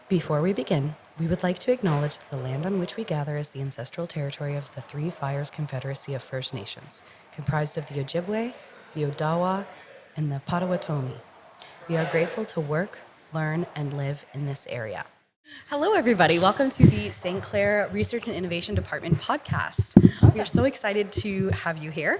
Before we begin, we would like to acknowledge that the land on which we gather is the ancestral territory of the Three Fires Confederacy of First Nations, comprised of the Ojibwe, the Odawa, and the Potawatomi. We are grateful to work, learn, and live in this area. Hello, everybody. Welcome to the St. Clair Research and Innovation Department podcast. We are so excited to have you here.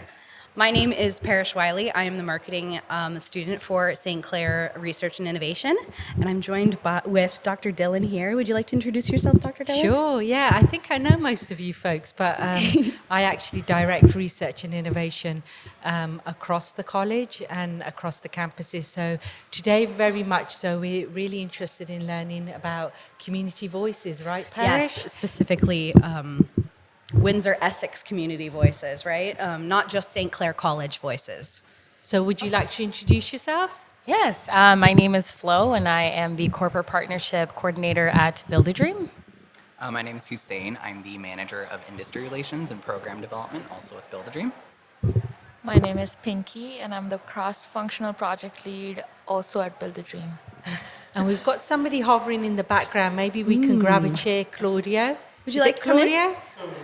My name is Parrish. I am the marketing student for St. Clair Research and Innovation, and I'm joined with Dr. Dhillon here. Would you like to introduce yourself, Dr. Dhillon? Sure, yeah. I think I know most of you folks, but I actually direct research and innovation across the college and across the campuses. So today, very much so, we're really interested in learning about community voices, right, Parrish? Yes, specifically Windsor, Essex community voices, right? Not just St. Clair College voices. So would you like to introduce yourselves? Yes, my name is Flo, and I am the Corporate Partnership Coordinator at Build a Dream. My name is Hussein. I'm the Manager of Industry Relations and Program Development, also with Build a Dream. My name is Pinky, and I'm the cross-functional project lead, also at Build a Dream. And we've got somebody hovering in the background. Maybe we can grab a chair, Claudio. Would you like to come in? Claudio?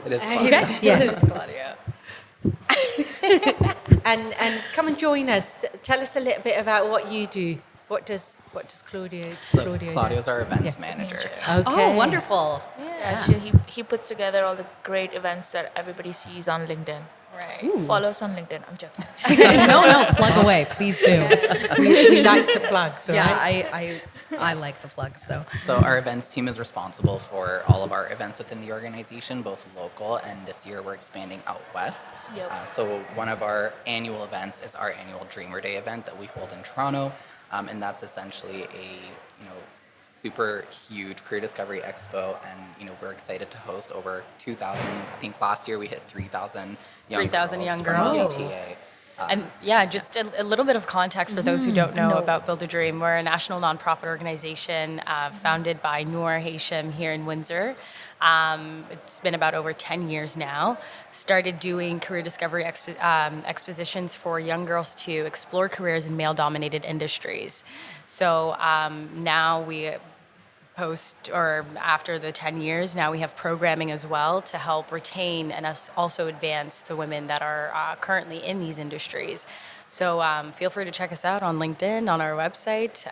It is fun. Okay. Yes. Claudia. And come and join us. Tell us a little bit about what you do. What does Claudio So do? Claudio's our events Yes. manager. Okay. Oh, wonderful. Yeah, he puts together all the great events that everybody sees on LinkedIn. Right. Follow us on LinkedIn. I'm joking. No, plug away. Please do. We like the plugs, right? Yeah, I like the plugs, so. So our events team is responsible for all of our events within the organization, both local and this year we're expanding out west. Yep. So one of our annual events is our annual Dreamer Day event that we hold in Toronto, and that's essentially a super huge career discovery expo, and we're excited to host over 2,000. I think last year we hit 3,000 young 3,000 girls young from girls. GTA. And yeah, just a little bit of context for those who don't know about Build a Dream. We're a national nonprofit organization founded by Noor Hashim here in Windsor. It's been about over 10 years now. Started doing career discovery expositions for young girls to explore careers in male-dominated industries. So now we after the 10 years, now we have programming as well to help retain and also advance the women that are currently in these industries. So feel free to check us out on LinkedIn, on our website,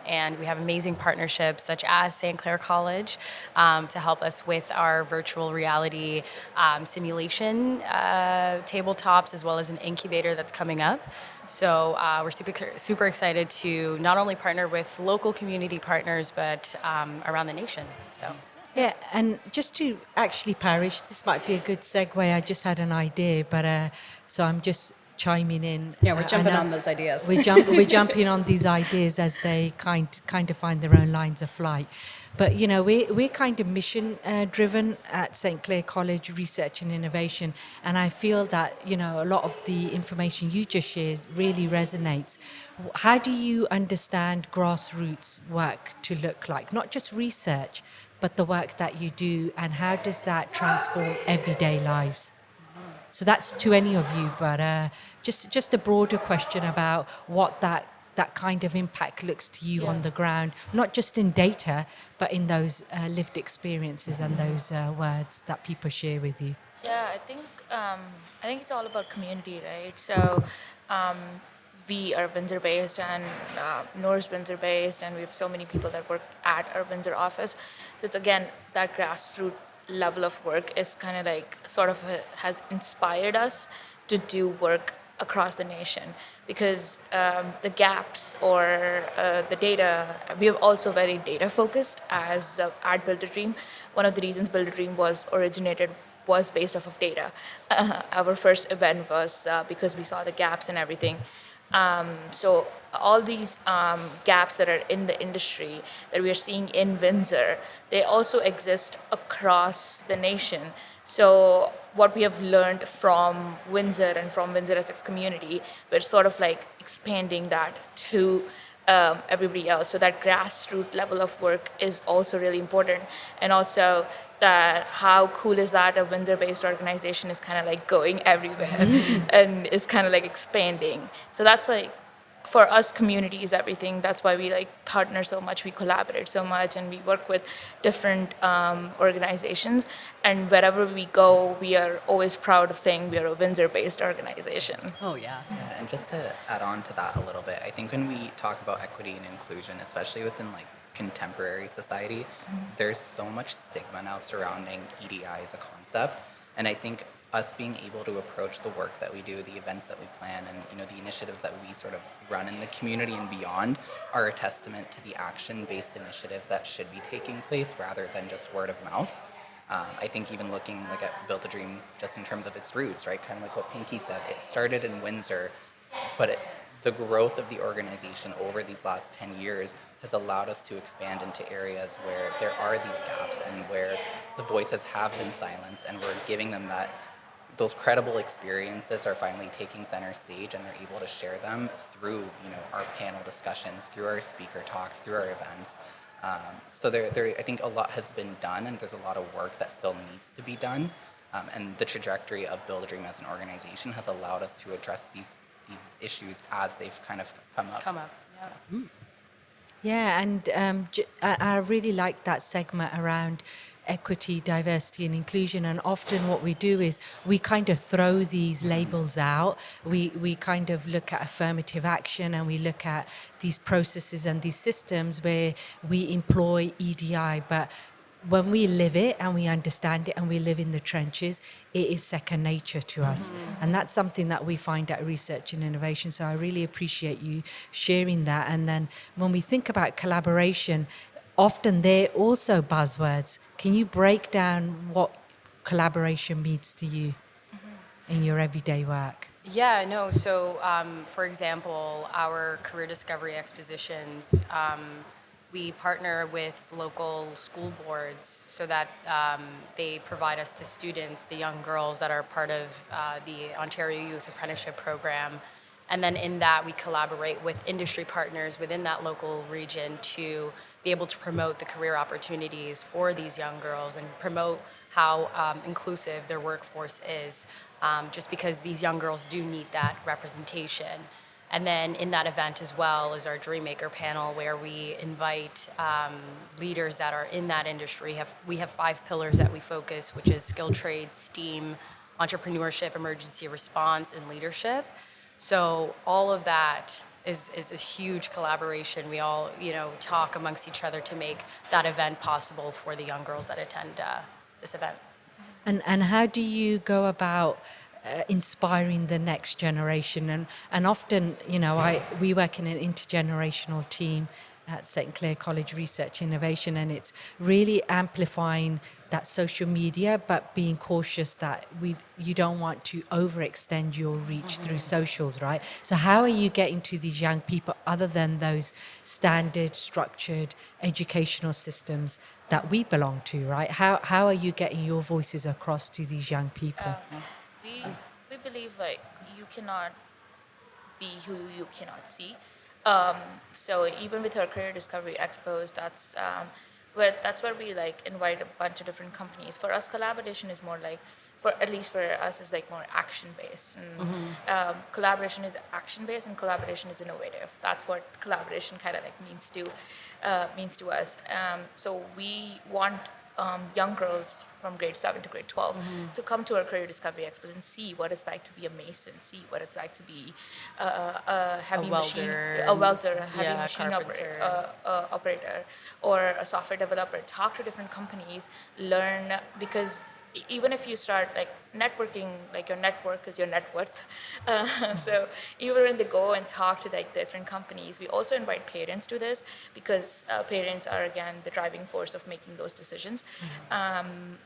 and we have amazing partnerships such as St. Clair College to help us with our virtual reality simulation tabletops, as well as an incubator that's coming up. So we're super excited to not only partner with local community partners, but around the nation. So. Yeah, and just to actually, Parrish, this might be a good segue. I just had an idea, but so I'm just chiming in. Yeah, we're jumping on those ideas. We're jumping on these ideas as they kind of find their own lines of flight. But we're kind of mission driven at St. Clair College Research and Innovation, and I feel that a lot of the information you just shared really resonates. How do you understand grassroots work to look like? Not just research, but the work that you do, and how does that transform everyday lives? So that's to any of you, but just a broader question about what that kind of impact looks to you on the ground, not just in data, but in those lived experiences and those words that people share with you. Yeah, I think it's all about community, right? So we are Windsor-based, and Noor's Windsor-based, and we have so many people that work at our Windsor office. So it's, again, that grassroots level of work is kind of like has inspired us to do work across the nation, because the gaps or the data, we are also very data focused as at Build a Dream. One of the reasons Build a Dream was based off of data. Our first event was because we saw the gaps and everything. So all these gaps that are in the industry that we are seeing in Windsor, they also exist across the nation. So what we have learned from Windsor and from Windsor Essex community, we're sort of like expanding that to everybody else. So that grassroots level of work is also really important. And also that how cool is that a Windsor-based organization is kind of like going everywhere and it's kind of like expanding. So that's like for us, community is everything. That's why we like partner so much, we collaborate so much, and we work with different organizations. And wherever we go, we are always proud of saying we are a Windsor-based organization. Oh, yeah. Yeah, and just to add on to that a little bit, I think when we talk about equity and inclusion, especially within like contemporary society, there's so much stigma now surrounding EDI as a concept. And I think us being able to approach the work that we do, the events that we plan, and the initiatives that we sort of run in the community and beyond are a testament to the action-based initiatives that should be taking place rather than just word of mouth. I think even looking like at Build a Dream just in terms of its roots, right? Kind of like what Pinky said, it started in Windsor, but the growth of the organization over these last 10 years has allowed us to expand into areas where there are these gaps and where the voices have been silenced, and we're giving them those credible experiences are finally taking center stage, and they're able to share them through our panel discussions, through our speaker talks, through our events. So I think a lot has been done, and there's a lot of work that still needs to be done. And the trajectory of Build a Dream as an organization has allowed us to address these issues as they've kind of come up. Yeah. Yeah, and I really like that segment around equity, diversity, and inclusion. And often what we do is we kind of throw these labels out. We kind of look at affirmative action, and we look at these processes and these systems where we employ EDI, but when we live it and we understand it and we live in the trenches, it is second nature to us. And that's something that we find at Research and Innovation. So I really appreciate you sharing that. And then when we think about collaboration, often they're also buzzwords. Can you break down what collaboration means to you in your everyday work? Yeah, no. So, for example, our career discovery expositions, we partner with local school boards so that they provide us the students, the young girls that are part of the Ontario Youth Apprenticeship Program. And then in that, we collaborate with industry partners within that local region to be able to promote the career opportunities for these young girls and promote how inclusive their workforce is, just because these young girls do need that representation. And then in that event as well is our Dreammaker panel, where we invite leaders that are in that industry. We have 5 pillars that we focus, which is skilled trades, STEAM, entrepreneurship, emergency response, and leadership. So all of that is a huge collaboration. We all, talk amongst each other to make that event possible for the young girls that attend this event. And how do you go about inspiring the next generation? And often, we work in an intergenerational team at St. Clair College Research Innovation, and it's really amplifying that social media, but being cautious that you don't want to overextend your reach through socials, right? So how are you getting to these young people other than those standard, structured educational systems that we belong to, right? How are you getting your voices across to these young people? We believe like you cannot be who you cannot see. So even with our career discovery expos, that's where we like invite a bunch of different companies. For us, collaboration is more like, at least for us, is like more action based, and collaboration is action based, and collaboration is innovative. That's what collaboration kind of like means to us. So we want young girls from grade 7 to grade 12 to come to our career discovery expos and see what it's like to be a mason, see what it's like to be a heavy machine, a welder, a heavy machine operator, or a software developer. Talk to different companies, learn, because even if you start like networking, like your network is your net worth. So even when they go and talk to like different companies, we also invite parents to this, because parents are again the driving force of making those decisions.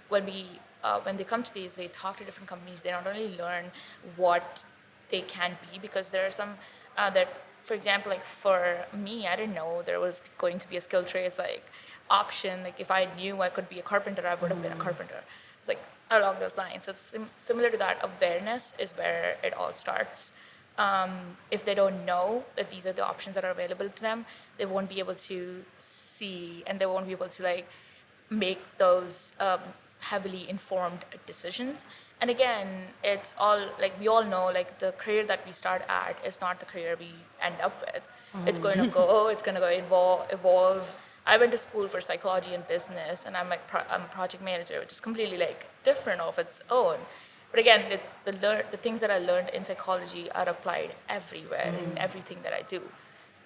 When they come to these, they talk to different companies. They not only learn what they can be, because there are some that, for example, like for me, I didn't know there was going to be a skill trades like option. Like if I knew I could be a carpenter, I would have been a carpenter. Like along those lines. So it's similar to that. Awareness is where it all starts. If they don't know that these are the options that are available to them, they won't be able to see, and they won't be able to like make those heavily informed decisions. And again, it's all like we all know, like the career that we start at is not the career we end up with. It's going to it's going to go evolve. I went to school for psychology and business, and I'm I'm a project manager, which is completely like different of its own. But again, it's the things that I learned in psychology are applied everywhere in everything that I do.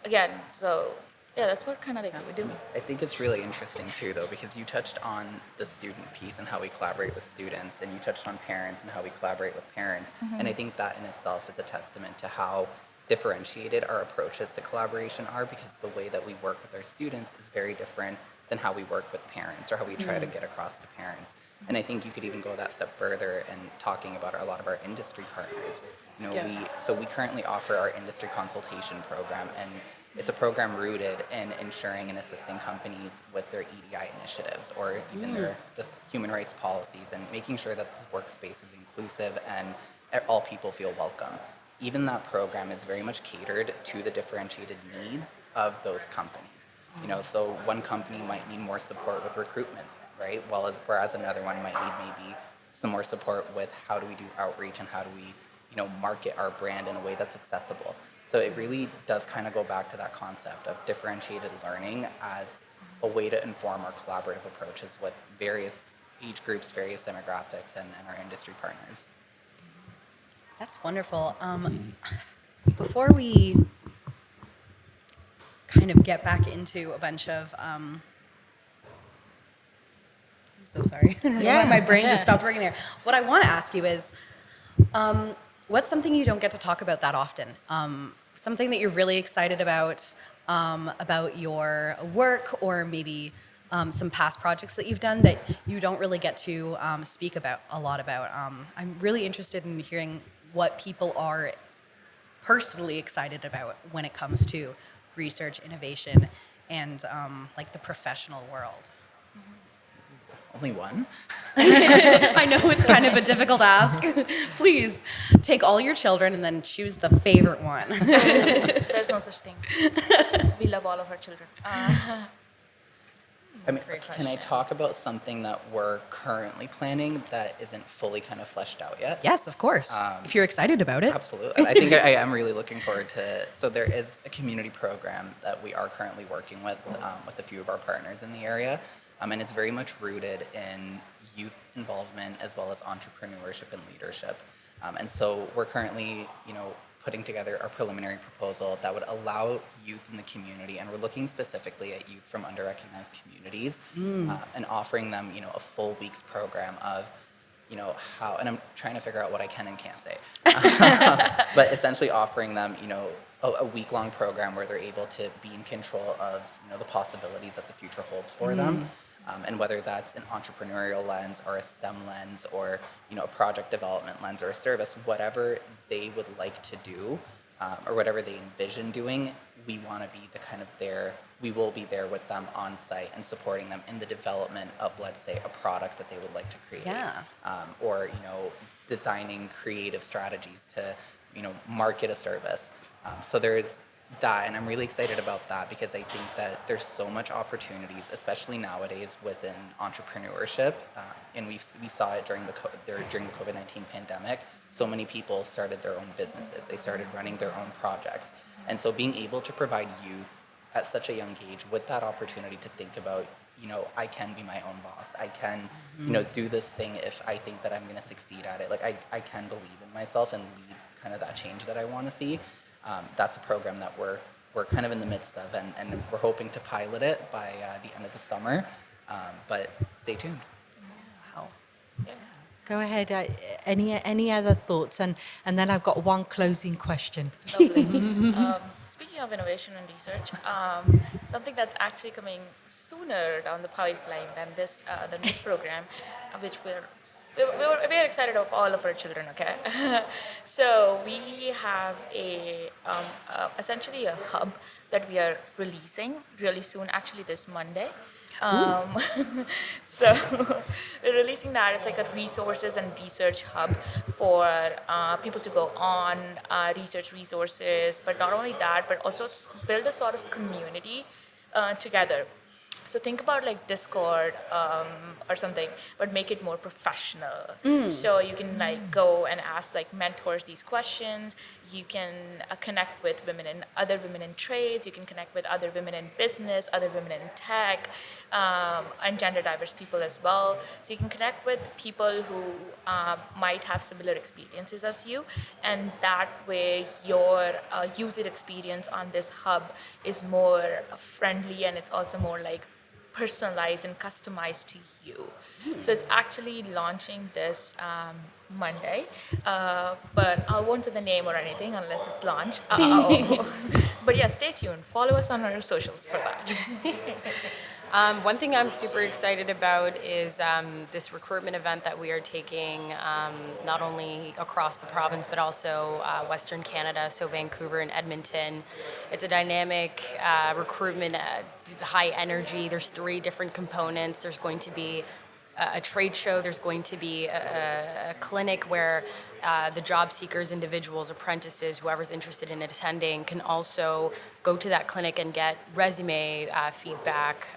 Again, so yeah, that's what kind of like we do. I think it's really interesting too, though, because you touched on the student piece and how we collaborate with students, and you touched on parents and how we collaborate with parents. And I think that in itself is a testament to how differentiated our approaches to collaboration are, because the way that we work with our students is very different than how we work with parents or how we try to get across to parents. And I think you could even go that step further in talking about a lot of our industry partners. You know, we currently offer our industry consultation program, and it's a program rooted in ensuring and assisting companies with their EDI initiatives or even their just human rights policies, and making sure that the workspace is inclusive and all people feel welcome. Even that program is very much catered to the differentiated needs of those companies. You know, so one company might need more support with recruitment, right? Whereas another one might need maybe some more support with how do we do outreach and how do we, you know, market our brand in a way that's accessible. So it really does kind of go back to that concept of differentiated learning as a way to inform our collaborative approaches with various age groups, various demographics, and our industry partners. That's wonderful. Before we kind of get back into a bunch of, I'm so sorry. My brain just stopped working there. What I want to ask you is, what's something you don't get to talk about that often? Something that you're really excited about your work, or maybe some past projects that you've done that you don't really get to speak about a lot about. I'm really interested in hearing what people are personally excited about when it comes to research, innovation, and like the professional world. Only one? I know it's kind of a difficult ask. Please take all your children and then choose the favorite one. There's no such thing. We love all of our children. I mean, can I talk about something that we're currently planning that isn't fully kind of fleshed out yet? Yes, of course. If you're excited about it. Absolutely. I think I am really looking forward to. So there is a community program that we are currently working with a few of our partners in the area, and it's very much rooted in youth involvement as well as entrepreneurship and leadership. And so we're currently, you know, putting together our preliminary proposal that would allow youth in the community, and we're looking specifically at youth from underrecognized communities, and offering them, you know, a full week's program of, you know, how, and I'm trying to figure out what I can and can't say, but essentially offering them, you know, a week-long program where they're able to be in control of, you know, the possibilities that the future holds for them. And whether that's an entrepreneurial lens or a STEM lens or, you know, a project development lens or a service, whatever they would like to do, or whatever they envision doing, we want to be the kind of we will be there with them on site and supporting them in the development of, let's say, a product that they would like to create. Or, you know, designing creative strategies to, you know, market a service. So there's that, and I'm really excited about that because I think that there's so much opportunities, especially nowadays within entrepreneurship, and we saw it during the COVID-19 pandemic. So many people started their own businesses, they started running their own projects, and so being able to provide youth at such a young age with that opportunity to think about, you know, I can be my own boss, I can, you know, do this thing if I think that I'm going to succeed at it, like I can believe in myself and lead kind of that change that I want to see. That's a program that we're kind of in the midst of, and we're hoping to pilot it by the end of the summer, but stay tuned. Wow. Go ahead. Any other thoughts? And then I've got one closing question. Lovely. Speaking of innovation and research, something that's actually coming sooner down the pipeline than this program, which we're excited of all of our children. Okay, so we have essentially a hub that we are releasing really soon. Actually, this Monday. So we're releasing that. It's like a resources and research hub for people to go on, research resources, but not only that, but also build a sort of community together. So think about like Discord or something, but make it more professional. So you can like go and ask like mentors these questions. You can connect with other women in trades. You can connect with other women in business, other women in tech, and gender diverse people as well. So you can connect with people who might have similar experiences as you, and that way your user experience on this hub is more friendly, and it's also more like personalized and customized to you. So it's actually launching this Monday, but I won't say the name or anything unless it's launched. But yeah, stay tuned. Follow us on our socials for that. One thing I'm super excited about is this recruitment event that we are taking not only across the province but also Western Canada, so Vancouver and Edmonton. It's a dynamic recruitment, high energy. There's 3 different components. There's going to be a trade show. There's going to be a clinic where the job seekers, individuals, apprentices, whoever's interested in attending can also go to that clinic and get resume feedback.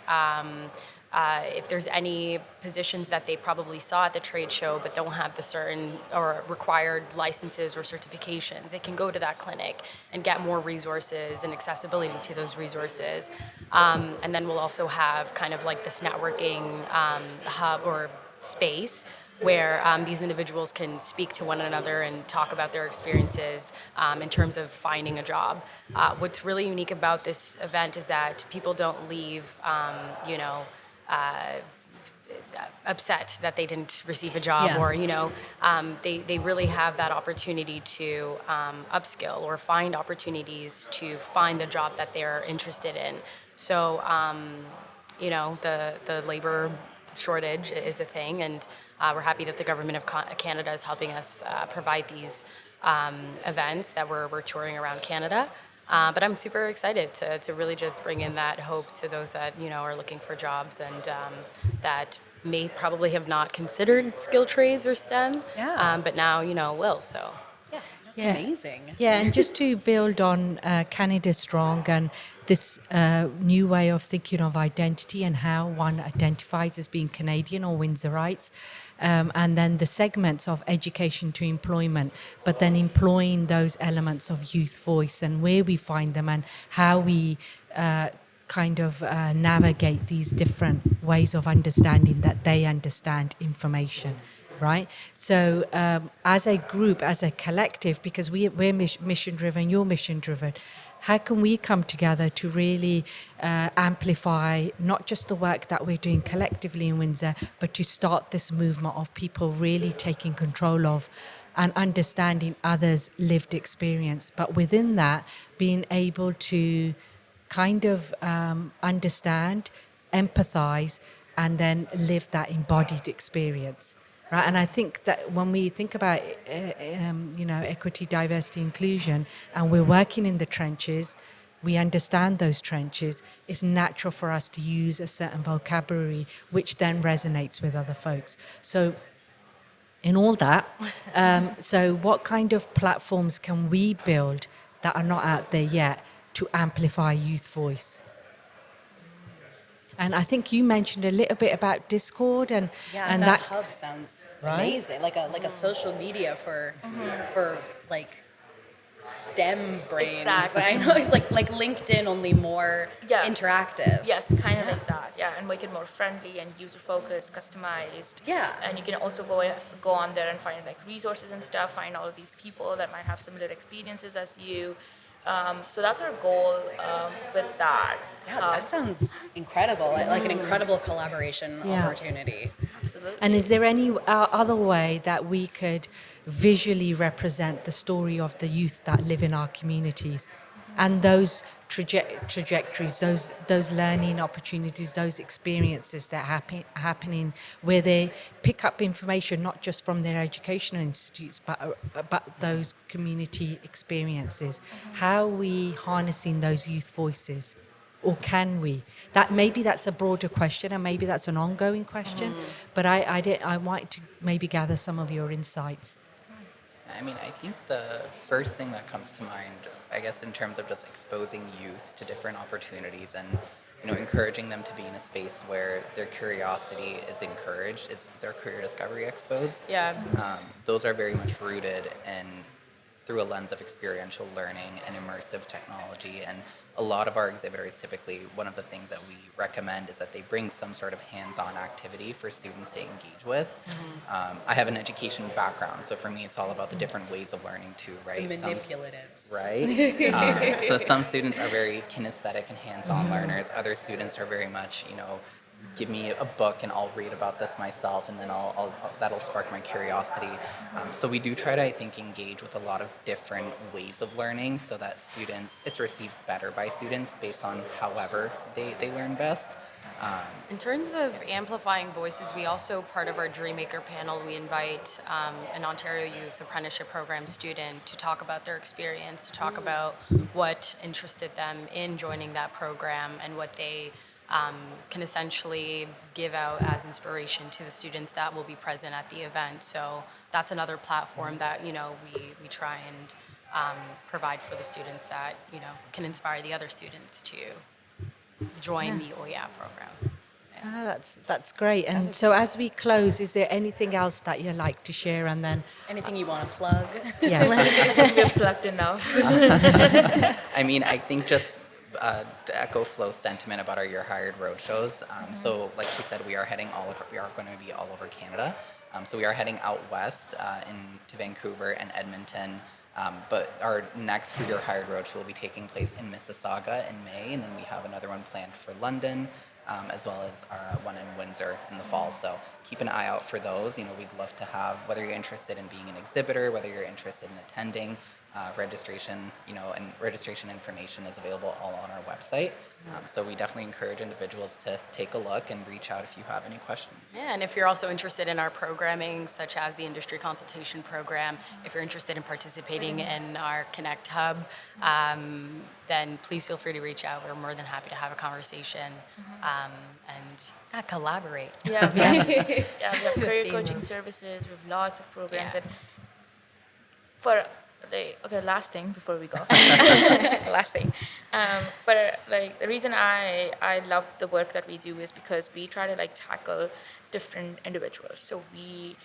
If there's any positions that they probably saw at the trade show but don't have the certain or required licenses or certifications, they can go to that clinic and get more resources and accessibility to those resources. And then we'll also have kind of like this networking hub or space where these individuals can speak to one another and talk about their experiences in terms of finding a job. What's really unique about this event is that people don't leave, upset that they didn't receive a job, Yeah. or they really have that opportunity to upskill or find opportunities to find the job that they're interested in. So the labor shortage is a thing, and we're happy that the government of Canada is helping us provide these events that we're touring around Canada. But I'm super excited to really just bring in that hope to those that are looking for jobs and that may probably have not considered skilled trades or STEM, Yeah. but now will. So yeah. That's amazing. Yeah, and just to build on Canada Strong and this new way of thinking of identity and how one identifies as being Canadian or Windsorites, and then the segments of education to employment, but then employing those elements of youth voice and where we find them and how we navigate these different ways of understanding that they understand information. Right. So, as a group, as a collective, because we're mission driven, you're mission driven, how can we come together to really amplify not just the work that we're doing collectively in Windsor, but to start this movement of people really taking control of and understanding others' lived experience, but within that, being able to kind of understand, empathize, and then live that embodied experience. Right, and I think that when we think about, equity, diversity, inclusion, and we're working in the trenches, we understand those trenches. It's natural for us to use a certain vocabulary, which then resonates with other folks. So, in all that, so what kind of platforms can we build that are not out there yet to amplify youth voice? And I think you mentioned a little bit about Discord and that hub sounds amazing. Like a social media for like STEM brains. Exactly. I know, like LinkedIn, only more interactive. Yes, kind of like that. Yeah, and make it more friendly and user focused, customized. Yeah. And you can also go on there and find like resources and stuff. Find all of these people that might have similar experiences as you. So that's our goal with that. Yeah, that sounds incredible. Like an incredible collaboration opportunity. Absolutely. And is there any other way that we could visually represent the story of the youth that live in our communities and those trajectories, those learning opportunities, those experiences that happening where they pick up information not just from their educational institutes but those community experiences? How are we harnessing those youth voices? Or can we? That's a broader question, and maybe that's an ongoing question. But I want to maybe gather some of your insights. I mean, I think the first thing that comes to mind, I guess, in terms of just exposing youth to different opportunities and encouraging them to be in a space where their curiosity is encouraged is our career discovery expos. Yeah. Those are very much rooted in through a lens of experiential learning and immersive technology. And a lot of our exhibitors, typically, one of the things that we recommend is that they bring some sort of hands-on activity for students to engage with. I have an education background, so for me, it's all about the different ways of learning too, right? The manipulatives. Right? So some students are very kinesthetic and hands-on learners. Other students are very much, give me a book and I'll read about this myself, and then that'll spark my curiosity. So we do try to, I think, engage with a lot of different ways of learning so that it's received better by students based on however they learn best. In terms of amplifying voices, we also, part of our Dreammaker panel, we invite an Ontario Youth Apprenticeship Program student to talk about their experience, to talk about what interested them in joining that program and what they can essentially give out as inspiration to the students that will be present at the event. So that's another platform that, we try and provide for the students that, can inspire the other students to join the OYAP program. That's great. And so as we close, is there anything else that you'd like to share? And then, Anything you want to plug? yes. We're plugged enough. I mean, I think just to echo Flo's sentiment about our Your Hired roadshows. So, like she said, we are going to be all over Canada. So we are heading out west to Vancouver and Edmonton. But our next For Your Hired roadshow will be taking place in Mississauga in May, and then we have another one planned for London, as well as one in Windsor in the fall. So keep an eye out for those. We'd love to have, whether you're interested in being an exhibitor, whether you're interested in attending, registration, and registration information is available all on our website. So we definitely encourage individuals to take a look and reach out if you have any questions. Yeah, and if you're also interested in our programming, such as the Industry Consultation Program, if you're interested in participating in our Connect Hub, then please feel free to reach out. We're more than happy to have a conversation and collaborate. Yeah, we have career coaching services. We have lots of programs. Yeah. And last thing before we go. Last thing. The reason I love the work that we do is because we try to tackle different individuals. So we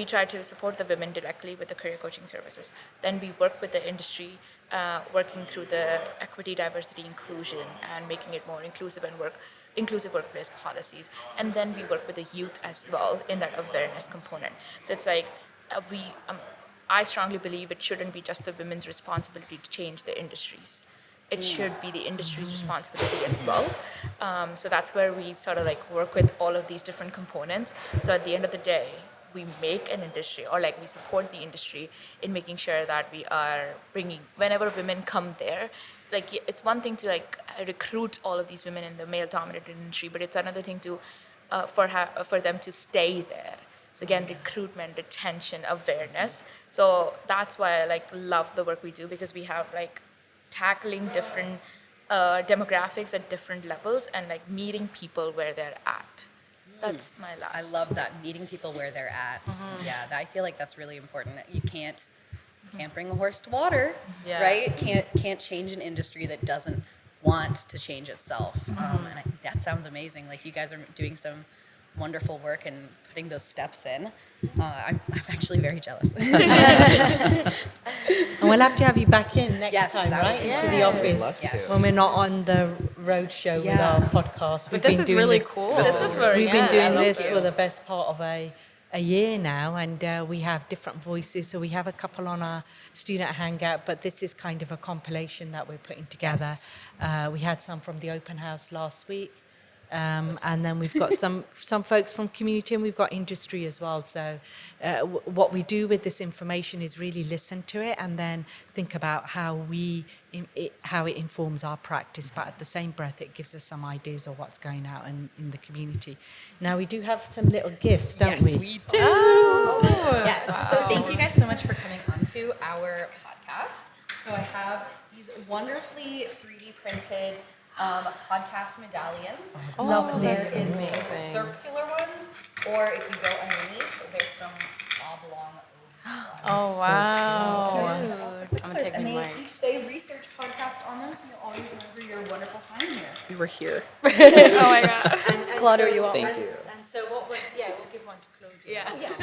try to support the women directly with the career coaching services. Then we work with the industry, working through the equity, diversity, inclusion, and making it more inclusive inclusive workplace policies. And then we work with the youth as well in that awareness component. So it's I strongly believe it shouldn't be just the women's responsibility to change the industries. It should be the industry's responsibility as well. So that's where we sort of work with all of these different components. So at the end of the day, we make an industry, or we support the industry in making sure that we are bringing, whenever women come there, it's one thing to recruit all of these women in the male-dominated industry, but it's another thing to for them to stay there. So again, recruitment, retention, awareness. So that's why I love the work we do, because we have tackling different demographics at different levels and meeting people where they're at. That's my last. I love that, meeting people where they're at. Yeah, I feel like that's really important. You can't bring a horse to water, right? Can't change an industry that doesn't want to change itself. That sounds amazing. You guys are doing some wonderful work and putting those steps in. I'm actually very jealous. And we'll have to have you back in next time, that right? would be Into the We'd office love to. Yes. when we're not on the road show with our podcast. But this is really cool. This is very We've been doing I love this this. for the best part of a year now, and we have different voices. So we have a couple on our student hangout, but this is kind of a compilation that we're putting together. We had some from the open house last week. And then we've got some folks from community, and we've got industry as well. So what we do with this information is really listen to it and then think about how it informs our practice. But at the same breath, it gives us some ideas of what's going out in the community. Now, we do have some little gifts, don't we? Yes, we do. Yes. So thank you guys so much for coming onto our podcast. So I have these wonderfully 3D printed podcast medallions. Lovely. There is some circular ones, or if you go underneath, there's some oblong Oh, wow. I'm gonna take And my they mic. each say research podcast on them, so you'll always remember your wonderful time here. We were here. Oh my God. Claudio, you all. Thank you. And so we'll give one to Claudia. Yeah. Yes.